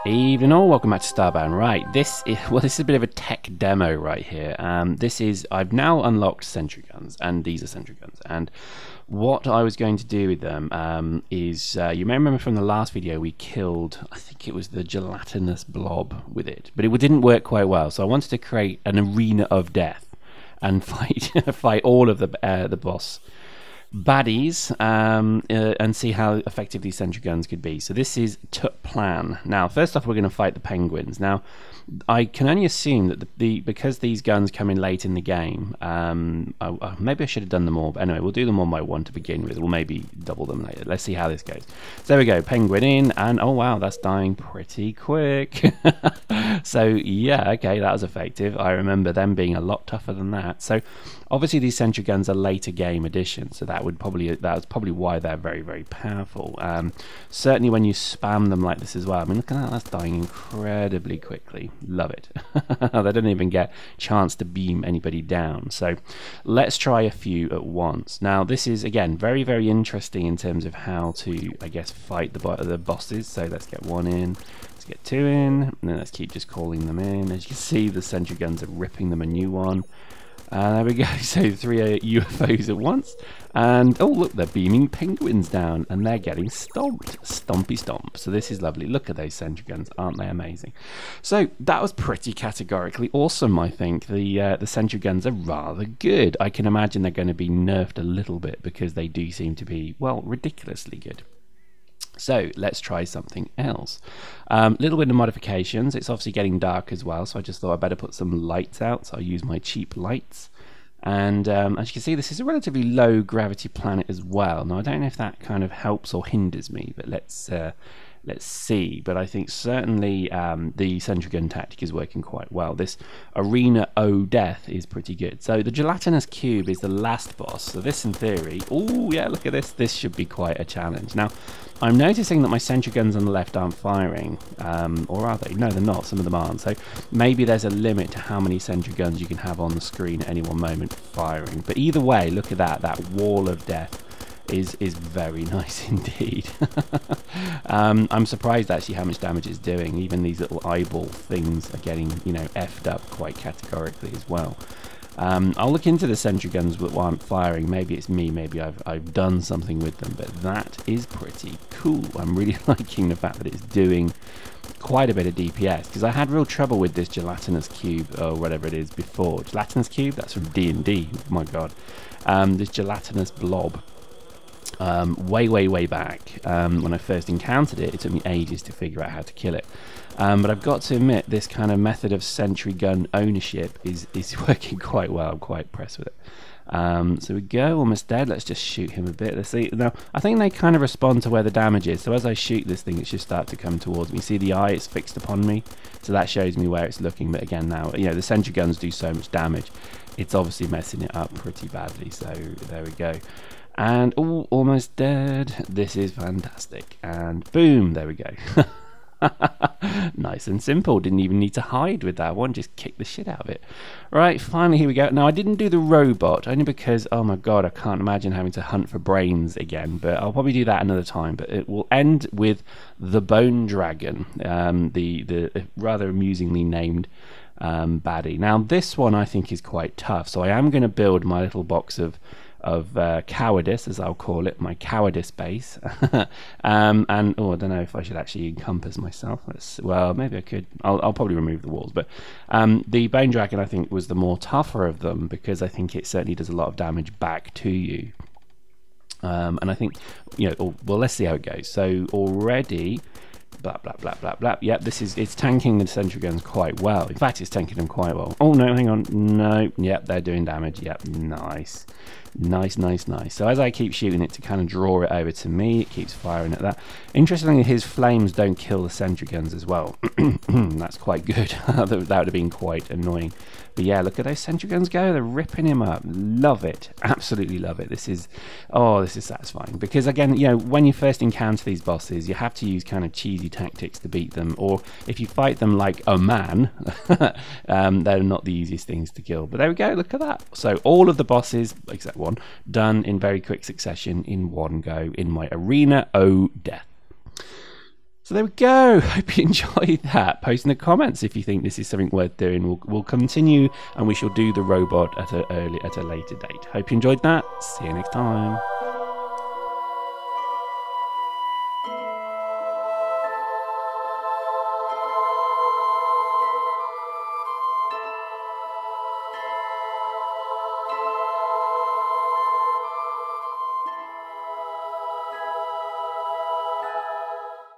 Evening all, welcome back to Starbound. Right, this is a bit of a tech demo right here. I've now unlocked sentry guns, and these are sentry guns. And what I was going to do with them is, you may remember from the last video we killed, I think it was the gelatinous blob with it, but it didn't work quite well. So I wanted to create an arena of death and fight all of the boss baddies and see how effective these sentry guns could be. So this is plan. Now, first off, we're going to fight the penguins. Now, I can only assume that because these guns come in late in the game, maybe I should have done them all. But anyway, we'll do them one by one to begin with. We'll maybe double them later. Let's see how this goes. So there we go, penguin in, and oh wow, that's dying pretty quick. So yeah, okay, that was effective. I remember them being a lot tougher than that. So obviously these sentry guns are later game additions, so that was probably why they're very, very powerful. Certainly when you spam them like this as well. I mean, look at that, that's dying incredibly quickly. Love it. They don't even get a chance to beam anybody down. So let's try a few at once. Now this is again very, very interesting in terms of how to, I guess, fight the bosses. So let's get one in. Let's get two in, and then let's keep just calling them in. As you can see, the sentry guns are ripping them a new one. There we go, so 3 UFOs at once. And, oh look, they're beaming penguins down, and they're getting stomped. Stompy stomp. So this is lovely. Look at those sentry guns, aren't they amazing? So that was pretty categorically awesome, I think. The sentry guns are rather good. I can imagine they're going to be nerfed a little bit, because they do seem to be, well, ridiculously good. So let's try something else. Little bit of modifications. It's obviously getting dark as well, so I just thought I'd better put some lights out. So I'll use my cheap lights. And as you can see, this is a relatively low gravity planet as well. Now I don't know if that kind of helps or hinders me, but let's see. But I think certainly the sentry gun tactic is working quite well. This arena O death is pretty good. So the gelatinous cube is the last boss. So this, in theory, oh yeah, look at this. This should be quite a challenge. Now, I'm noticing that my sentry guns on the left aren't firing, or are they? No, they're not. Some of them aren't. So maybe there's a limit to how many sentry guns you can have on the screen at any one moment firing. But either way, look at that. That wall of death is very nice indeed. I'm surprised actually how much damage it's doing. Even these little eyeball things are getting, you know, effed up quite categorically as well. I'll look into the sentry guns while I'm firing. Maybe it's me, maybe I've done something with them, but that is pretty cool. I'm really liking the fact that it's doing quite a bit of DPS, because I had real trouble with this gelatinous cube, or whatever it is, before. Gelatinous cube? That's from D&D, my god. This gelatinous blob. Way back when I first encountered it, it took me ages to figure out how to kill it. But I've got to admit, this kind of method of sentry gun ownership is working quite well. I'm quite impressed with it. So we go, almost dead. Let's just shoot him a bit. Let's see. Now, I think they kind of respond to where the damage is. So as I shoot this thing, it should start to come towards me. See the eye? It's fixed upon me. So that shows me where it's looking. But again, now, you know, the sentry guns do so much damage. It's obviously messing it up pretty badly. So there we go. And oh, almost dead. This is fantastic. And boom, there we go. Nice and simple. Didn't even need to hide with that one. Just kick the shit out of it. Right, finally, here we go. Now, I didn't do the robot, only because, oh my god, I can't imagine having to hunt for brains again. But I'll probably do that another time. But it will end with the Bone Dragon, the rather amusingly named baddie. Now, this one I think is quite tough. So I am going to build my little box of cowardice, as I'll call it, my cowardice base. And oh, I don't know if I should actually encompass myself. Well, maybe I could. I'll probably remove the walls. But the Bone Dragon, I think, was the more tougher of them, because I think it certainly does a lot of damage back to you. And I think, you know, well, let's see how it goes. So already, blah blah blah blah blah. Yep, it's tanking the sentry guns quite well. In fact, it's tanking them quite well. Oh no, hang on, no. Yep, they're doing damage. Yep, nice. Nice. So as I keep shooting it to kind of draw it over to me, it keeps firing at that. Interestingly, his flames don't kill the sentry guns as well. That's quite good. That would have been quite annoying. But yeah, look at those sentry guns go. They're ripping him up. Love it. Absolutely love it. This is satisfying. Because again, you know, when you first encounter these bosses, you have to use kind of cheesy tactics to beat them. Or if you fight them like a man, they're not the easiest things to kill. But there we go. Look at that. So all of the bosses, except one, done in very quick succession in one go in my Arena O death. So there we go. Hope you enjoyed that. Post in the comments if you think this is something worth doing. We'll continue, and we shall do the robot at a later date. Hope you enjoyed that. See you next time.